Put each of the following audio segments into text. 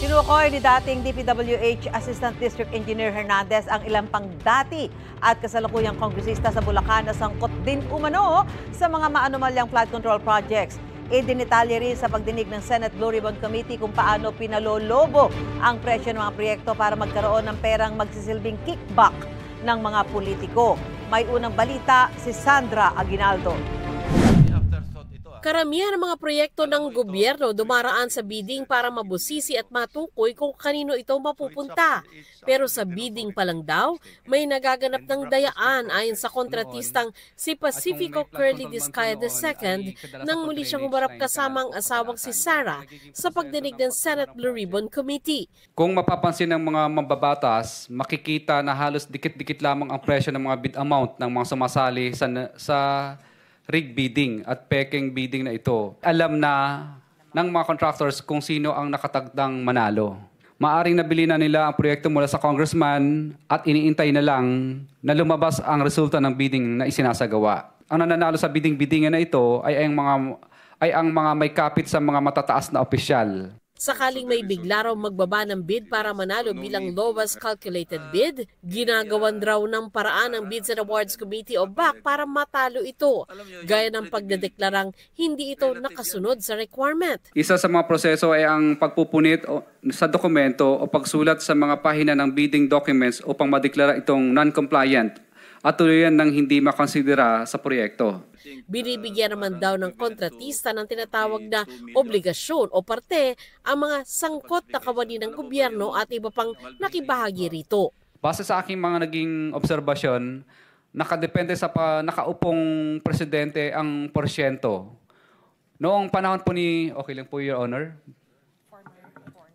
Tinukoy ni dating DPWH Assistant District Engineer Hernandez ang ilang pang dati at kasalukuyang kongresista sa Bulacan na sangkot din umano sa mga maanumalyang flood control projects. Idinitalye rin sa pagdinig ng Senate Blue Ribbon Committee kung paano pinalolobo ang presyo ng mga proyekto para magkaroon ng perang magsisilbing kickback ng mga politiko. May unang balita si Sandra Aguinaldo. Karamihan ng mga proyekto ng gobyerno dumaraan sa bidding para mabusisi at matukoy kung kanino ito mapupunta. Pero sa bidding pa lang daw, may nagaganap ng dayaan ayon sa kontratistang si Pacifico Curly Discaya II nang muli siyang humarap kasama ang asawang si Sarah sa pagdinig ng Senate Blue Ribbon Committee. Kung mapapansin ng mga mambabatas, makikita na halos dikit-dikit lamang ang presyo ng mga bid amount ng mga sumasali sa rig bidding at peking bidding na ito. Alam na ng mga contractors kung sino ang nakatagdang manalo. Maaring nabili na nila ang proyekto mula sa congressman at iniintay na lang na lumabas ang resulta ng bidding na isinasagawa. Ang nananalo sa bidding-biddingan na ito ay ang mga may kapit sa mga matataas na opisyal. Sakaling may bigla raw magbaba ng bid para manalo bilang lowest calculated bid, ginagawan raw ng paraan ng Bids and Awards Committee o BAC para matalo ito, gaya ng pagdedeklarang hindi ito nakasunod sa requirement. Isa sa mga proseso ay ang pagpupunit sa dokumento o pagsulat sa mga pahina ng bidding documents upang madeklara itong non-compliant at tuluyan ng hindi makonsidera sa proyekto. Binibigyan naman daw ng kontratista ng tinatawag na obligasyon o parte ang mga sangkot na kawani ng gobyerno at iba pang nakibahagi rito. Base sa aking mga naging obserbasyon, nakadepende sa nakaupong presidente ang porsyento. Noong panahon po ni, okay lang po Your Honor,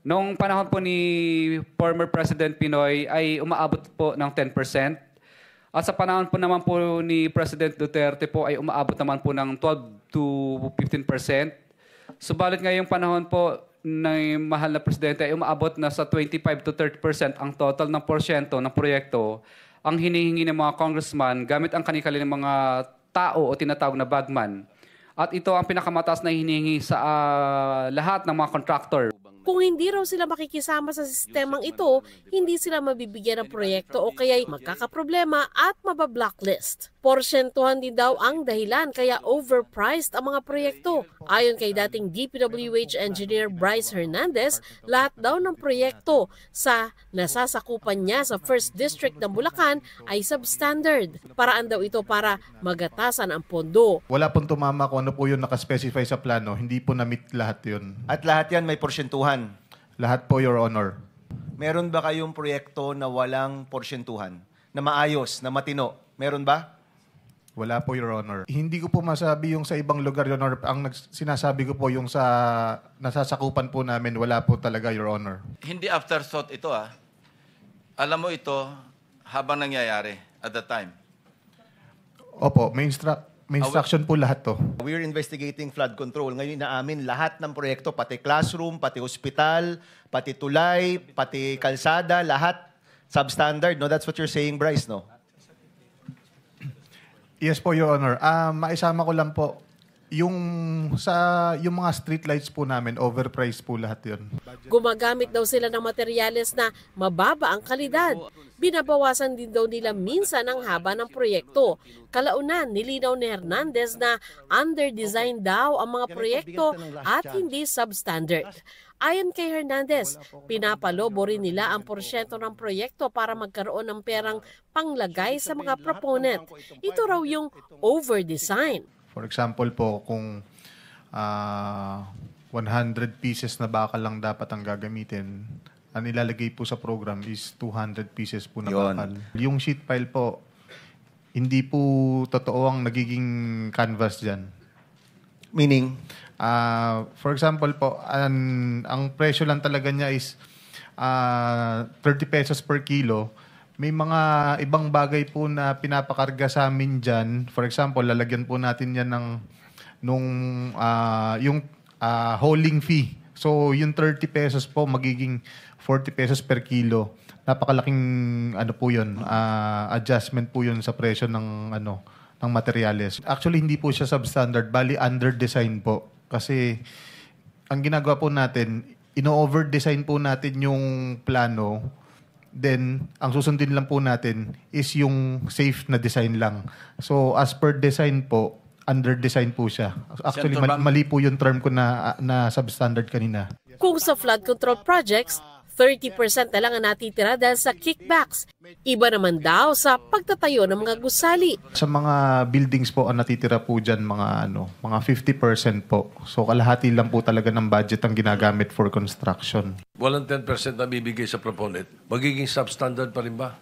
noong panahon po ni former President Pinoy ay umaabot po ng 10%. At sa panahon po naman po ni President Duterte po ay umaabot naman po ng 12 to 15%. Subalit ngayong panahon po ng mahal na presidente ay umaabot na sa 25 to 30% ang total ng porsyento ng proyekto ang hinihingi ng mga congressman gamit ang kanilang mga tao o tinatawag na bagman. At ito ang pinakamataas na hinihingi sa lahat ng mga contractor. Kung hindi raw sila makikisama sa sistemang ito, hindi sila mabibigyan ng proyekto o kaya'y magkakaproblema at mabablocklist. Porsyentuhan din daw ang dahilan kaya overpriced ang mga proyekto. Ayon kay dating DPWH Engineer Bryce Hernandez, lahat daw ng proyekto sa nasasakupan niya sa 1st District ng Bulacan ay substandard. Paraan daw ito para magatasan ang pondo. Wala pong tumama kung ano po yung nakaspecify sa plano. Hindi po na-meet lahat yun. At lahat yan may porsyentuhan? Lahat po, Your Honor. Meron ba kayong proyekto na walang porsyentuhan? Na maayos, na matino? Meron ba? Wala po, Your Honor. Hindi ko po masabi yung sa ibang lugar, Your Honor. Ang sinasabi ko po yung sa nasasakupan po namin, wala po talaga, Your Honor. Hindi afterthought ito Alam mo ito habang nangyayari at the time. Opo, may instruction po lahat to. We're investigating flood control. Ngayon inaamin lahat ng proyekto, pati classroom, pati hospital, pati tulay, pati kalsada, lahat substandard. No? That's what you're saying, Bryce, no? Yes po, Your Honor. Maisama ko lang po, yung mga street lights po namin, overpriced po lahat yun. Gumagamit daw sila ng materyales na mababa ang kalidad. Binabawasan din daw nila minsan ang haba ng proyekto. Kalaunan, nilinaw ni Hernandez na under-design daw ang mga proyekto at hindi substandard. Ayon kay Hernandez, pinapalobo rin nila ang porsyento ng proyekto para magkaroon ng perang panglagay sa mga proponent. Ito raw yung over-design. For example po, kung 100 pieces na bakal lang dapat ang gagamitin, ang ilalagay po sa program is 200 pieces po na bakal. Yung sheet pile po, hindi po totoo ang nagiging canvas dyan. Meaning? For example po, ang presyo lang talaga niya is 30 pesos per kilo. May mga ibang bagay po na pinapakarga sa amin dyan. For example, lalagyan po natin yan yung hauling fee. So, yung 30 pesos po magiging 40 pesos per kilo. Napakalaking po yun, adjustment po yun sa presyo ng materyales. Actually, hindi po siya substandard, bali under design po. Kasi ang ginagawa po natin, ino-over-design po natin yung plano, then ang susundin lang po natin is yung safe na design lang. So as per design po, under-design po siya. Actually, Senator Bam. mali po yung term ko na substandard kanina. Kung sa flood control projects, 30% na lang ang natitira dahil sa kickbacks. Iba naman daw sa pagtatayo ng mga gusali. Sa mga buildings po, ang natitira po dyan, mga 50% po. So kalahati lang po talaga ng budget ang ginagamit for construction. Walang 10% na bibigay sa proponent. Magiging substandard pa rin ba?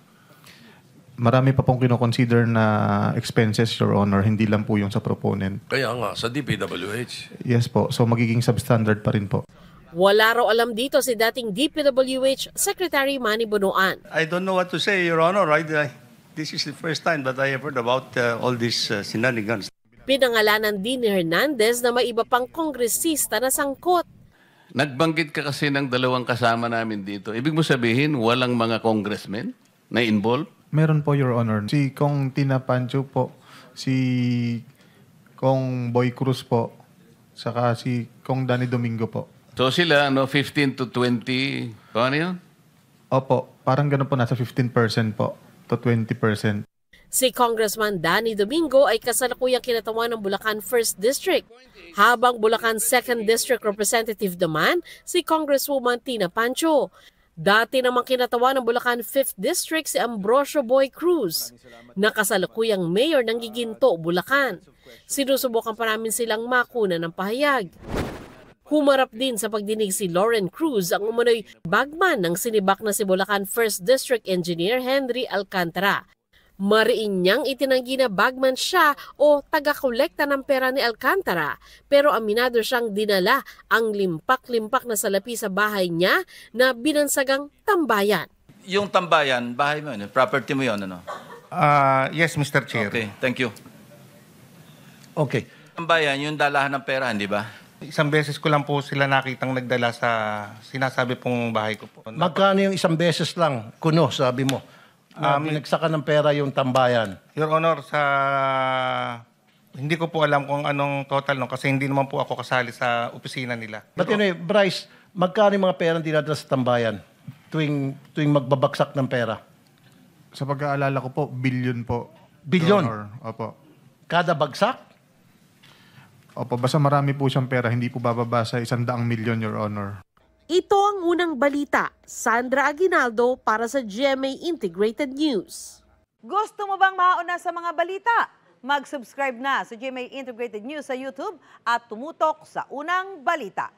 Marami pa pong kinoconsider na expenses, Your Honor, hindi lang po yung sa proponent. Kaya nga, sa DPWH. Yes po, so magiging substandard pa rin po. Wala raw alam dito si dating DPWH Secretary Manny Bonoan. I don't know what to say, Your Honor. This is the first time that I have heard about all these shenanigans. Pinangalanan din ni Hernandez na may iba pang kongresista na sangkot. Nagbanggit ka kasi ng dalawang kasama namin dito. Ibig mo sabihin, walang mga congressmen na involved? Meron po, Your Honor. Si Kong Tina Pancho po, si Kong Boy Cruz po, saka si Kong Danny Domingo po. So sila, 15 to 20, paano yun? Opo, parang ganun po, nasa 15% po to 20%. Si Congressman Danny Domingo ay kasalukuyang kinatawan ng Bulacan 1st District, habang Bulacan 2nd District Representative naman si Congresswoman Tina Pancho. Dati namang kinatawan ng Bulacan 5th District si Ambrosio Boy Cruz, na kasalukuyang mayor ng Giginto, Bulacan. Sinusubukan pa namin silang makuna ng pahayag. Humarap din sa pagdinig si Lauren Cruz, ang umano'y bagman ng sinibak na si Bulacan 1st District Engineer Henry Alcantara. Mariin niyang itinanggi na bagman siya o taga-kolekta ng pera ni Alcantara, pero aminado siyang dinala ang limpak-limpak na salapi sa bahay niya na binansagang tambayan. Yung tambayan, bahay mo yun, property mo yun, ano? Yes, Mr. Chair. Okay, thank you. Okay. Tambayan, yung dalahan ng pera, hindi ba? Isang beses ko lang po sila nakitang nagdala sa sinasabi pong bahay ko po. Magkano yung isang beses lang, kuno, sabi mo? Nagsaka ng pera yung tambayan. Your Honor, hindi ko po alam kung anong total no, kasi hindi naman po ako kasali sa opisina nila. But anyway, Bryce, magkano yung mga pera dinadala sa tambayan tuwing magbabagsak ng pera? Sa pag-aalala ko po, billion po. Billion? Your Honor. Opo. Kada bagsak? Opo, basta marami po siyang pera, hindi po bababa sa 100 milyon, Your Honor. Ito ang unang balita. Sandra Aguinaldo para sa GMA Integrated News. Gusto mo bang mauna sa mga balita? Mag-subscribe na sa GMA Integrated News sa YouTube at tumutok sa unang balita.